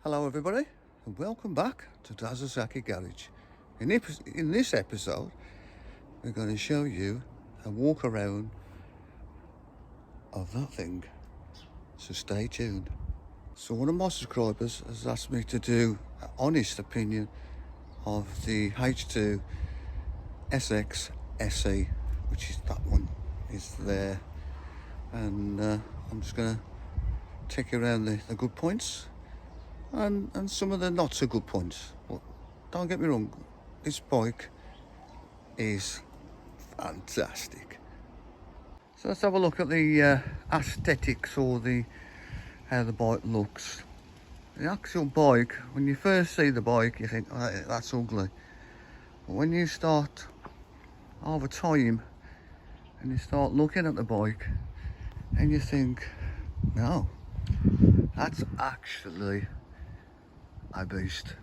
Hello everybody and welcome back to Kawasaki Garage. In this episode we're going to show you a walk around of that thing, so stay tuned. So one of my subscribers has asked me to do an honest opinion of the H2SXSE, which is that one is there, and I'm just going to take you around the good points and some of the not so good points. But don't get me wrong, this bike is fantastic. So let's have a look at the aesthetics, or how the bike looks. The actual bike, when you first see the bike you think, oh, that's ugly, but when you start over time and you start looking at the bike and you think, no, that's actually a beast.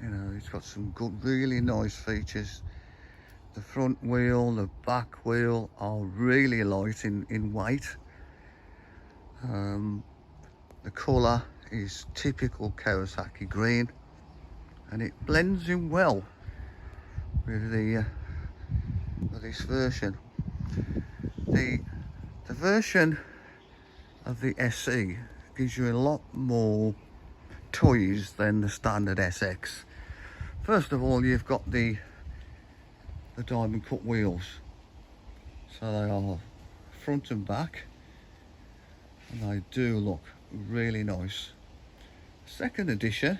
You know, it's got some good, really nice features. The front wheel, the back wheel are really light in weight. The colour is typical Kawasaki green, and it blends in well with with this version. The version of the SE gives you a lot more toys than the standard SX. First of all, you've got the diamond cut wheels, so they are front and back, and they do look really nice. Second addition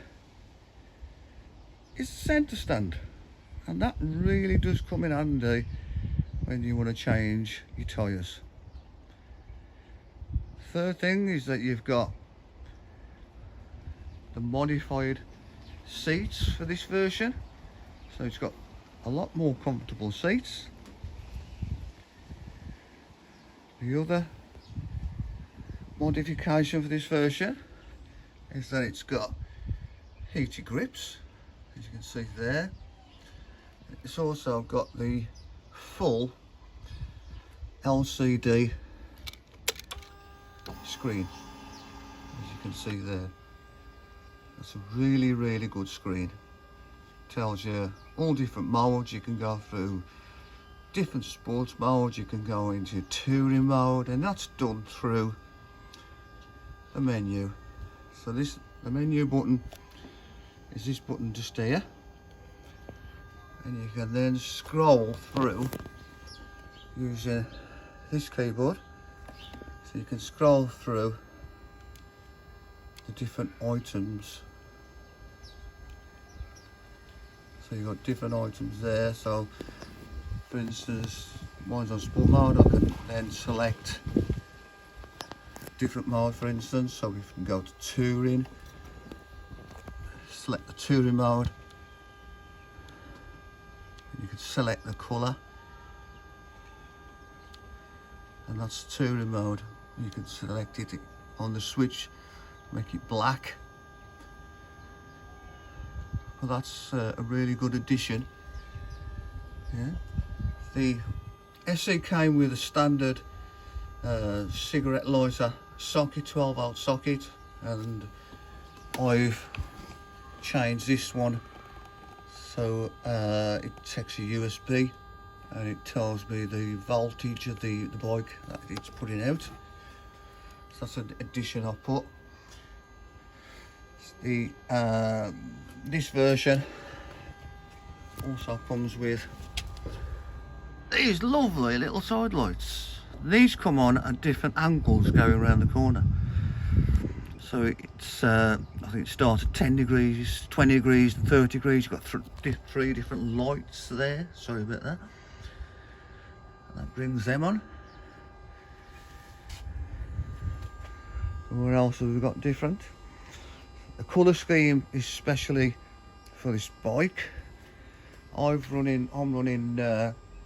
is the centre stand, and that really does come in handy when you want to change your tyres. Third thing is that you've got the modified seats for this version, so it's got a lot more comfortable seats. The other modification for this version is that it's got heated grips, as you can see there. It's also got the full LCD screen, as you can see there. It's a really, really good screen. Tells you all different modes. You can go through different sports modes, you can go into touring mode, and that's done through the menu. So the menu button is this button just here, and you can then scroll through using this keyboard. So you can scroll through the different items. So you've got different items there. So for instance, mine's on sport mode. I can then select different mode, for instance. So we can go to touring, select the touring mode, and you can select the colour, and that's touring mode. You can select it on the switch, make it black. Well, that's a really good addition. Yeah. The SE came with a standard cigarette lighter socket, 12-volt socket, and I've changed this one so it takes a USB and it tells me the voltage of the bike that it's putting out. So that's an addition I put. This version also comes with these lovely little side lights. These come on at different angles going around the corner. So it's I think it starts at 10 degrees, 20 degrees, 30 degrees. You've got three different lights there. Sorry about that. And that brings them on. Where else have we got different? The colour scheme is specially for this bike. I'm running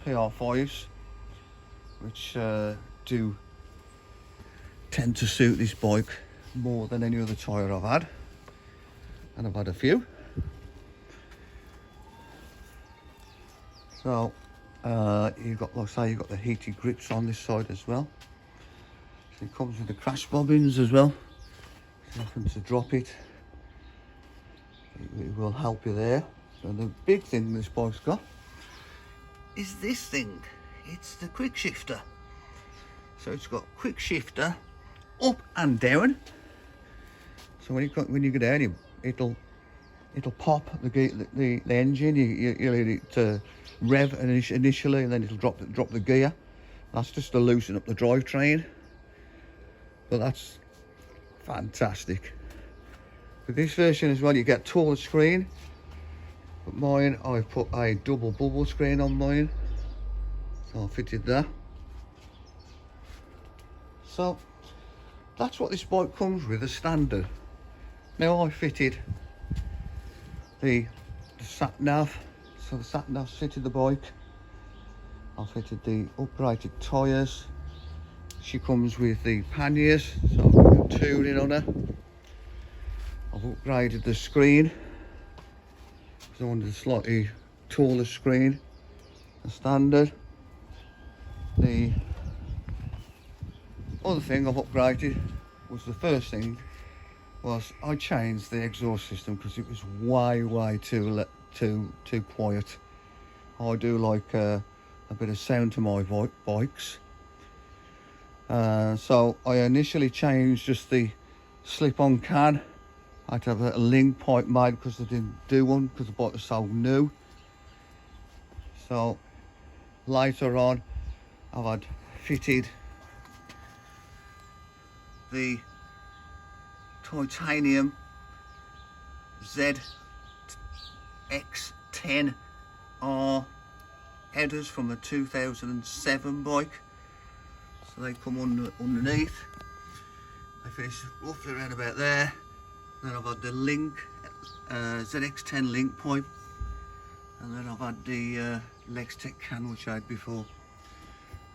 PR5s, which do tend to suit this bike more than any other tyre I've had, and I've had a few. So you've got, like I say, you've got the heated grips on this side as well. So it comes with the crash bobbins as well, so nothing to drop it. it will help you there. And the big thing this bike's got is this thing. It's the quick shifter. So it's got quick shifter up and down. So when you go down, it'll pop the engine. You'll need it to rev initially, and then it'll drop the gear. That's just to loosen up the drivetrain. But that's fantastic. With this version as well, you get taller screen. But mine, I've put a double bubble screen on mine, so I fitted that. So that's what this bike comes with as standard. Now I fitted the sat nav, so the sat nav fitted the bike. I fitted the uprated tyres. She comes with the panniers, so I've got tuning on her. I've upgraded the screen, because I wanted a slightly taller screen than standard. The other thing I've upgraded was the first thing was I changed the exhaust system because it was way too quiet. I do like a bit of sound to my bikes. So I initially changed just the slip-on can. I had to have a link pipe made because I didn't do one because the bike was so new. So later on I've had fitted the titanium H2SXSE headers from a 2007 bike. So they come underneath. They finish roughly around about there. Then I've had the link, ZX10 link pipe. And then I've had the Lextech can which I had before.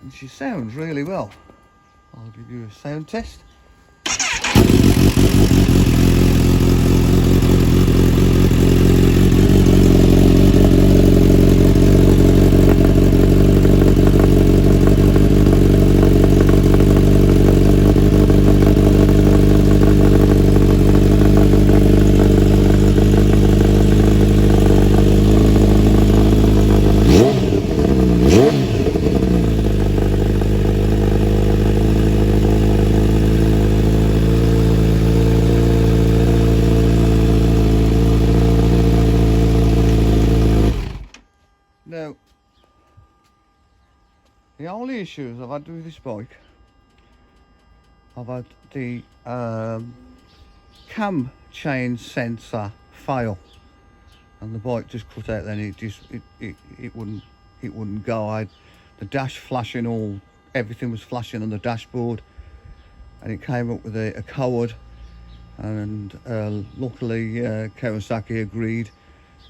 And she sounds really well. I'll give you a sound test. Now, the only issues I've had with this bike, I've had the cam chain sensor fail, and the bike just cut out. Then it wouldn't go. I had the dash flashing, everything was flashing on the dashboard, and it came up with a code. And luckily Kawasaki agreed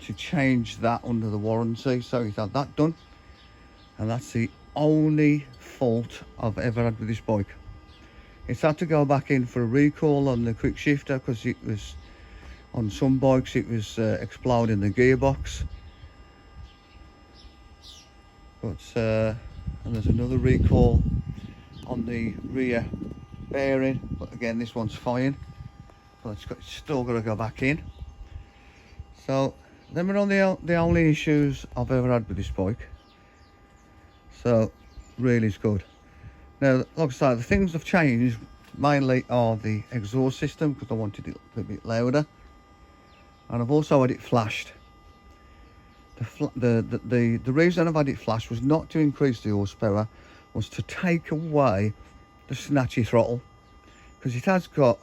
to change that under the warranty, so he's had that done. And that's the only fault I've ever had with this bike. It's had to go back in for a recall on the quick shifter because it was, on some bikes it was exploding the gearbox. But and there's another recall on the rear bearing, but again this one's fine, but it's still got to go back in. So them are on the only issues I've ever had with this bike. So really it's good. Now, like I say, the things I've changed mainly are the exhaust system because I wanted it a bit louder, and I've also had it flashed. The reason I've had it flashed was not to increase the horsepower, was to take away the snatchy throttle, because it has got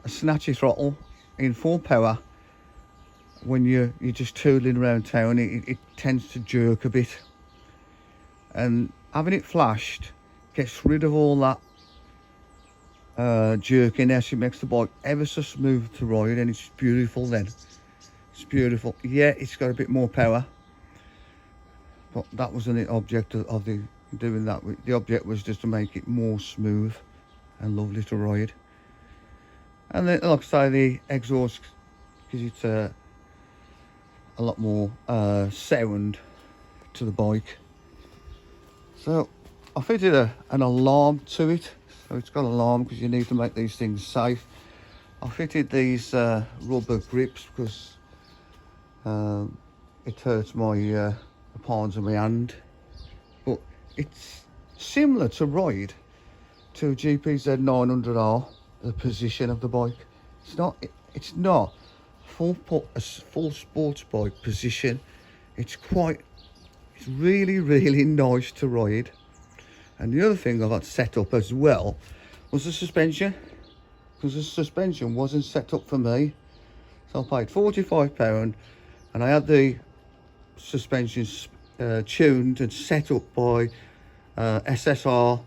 a snatchy throttle in full power. When you're just tooling around town, it tends to jerk a bit, and having it flashed gets rid of all that jerkiness. It makes the bike ever so smooth to ride, and it's beautiful then. It's beautiful. Yeah, it's got a bit more power, but that wasn't the object of the doing that. The object was just to make it more smooth and lovely to ride. And then, like I say, the exhaust gives it a lot more sound to the bike. So I fitted an alarm to it, so it's got an alarm because you need to make these things safe. I fitted these rubber grips because It hurts my the palms of my hand, but it's similar to ride to GPZ 900R. The position of the bike, it's not a full sports bike position. It's really nice to ride. And the other thing I got set up as well was the suspension, because the suspension wasn't set up for me. So I paid £45 and I had the suspension tuned and set up by SSR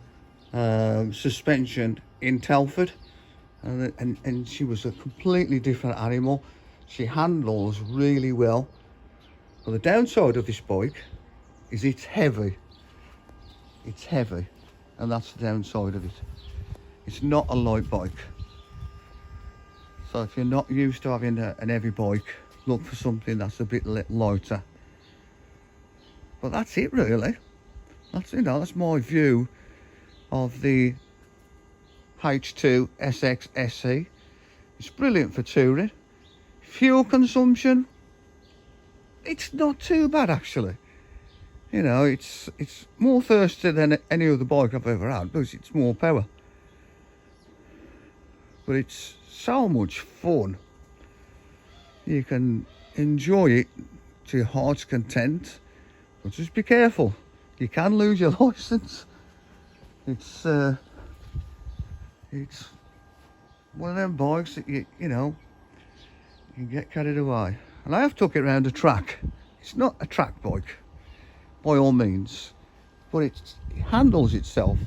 suspension in Telford, and she was a completely different animal. She handles really well, but the downside of this bike is it's heavy, and that's the downside of it. It's not a light bike, so if you're not used to having an heavy bike, look for something that's a bit lighter. But that's it really. That's my view of the H2SXSE. It's brilliant for touring. Fuel consumption, it's not too bad actually. You know, it's more thirsty than any other bike I've ever had because it's more power. But it's so much fun. You can enjoy it to your heart's content, but just be careful. You can lose your license. It's one of them bikes that you know, you can get carried away. And I have took it around a track. It's not a track bike by all means, but it handles itself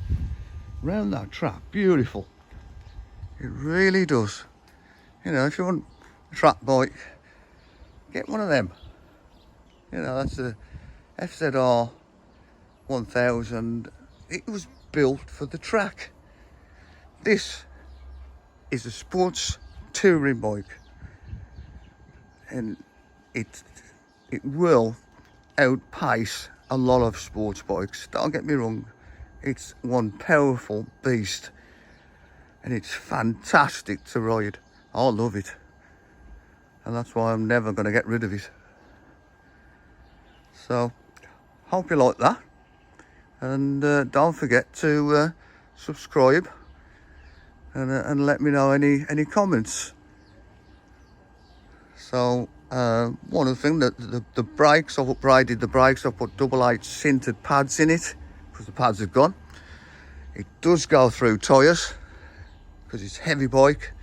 around that track beautiful. It really does. You know, if you want a track bike, get one of them. You know, that's a FZR 1000. It was built for the track. This is a sports touring bike, and it will outpace a lot of sports bikes. Don't get me wrong, it's one powerful beast, and it's fantastic to ride. I love it, and that's why I'm never going to get rid of it. So hope you like that, and don't forget to subscribe and let me know any comments. So one of the things, that the brakes, I've upgraded the brakes. I've put double H sintered pads in it because the pads are gone. It does go through tyres because it's a heavy bike,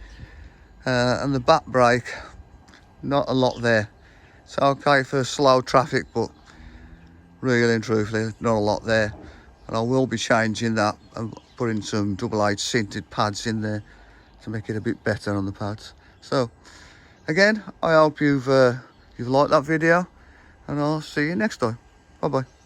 and the back brake, not a lot there. It's okay for slow traffic, but really and truthfully, not a lot there. And I will be changing that and putting some double H sintered pads in there to make it a bit better on the pads. So again, I hope you've liked that video, and I'll see you next time. Bye bye.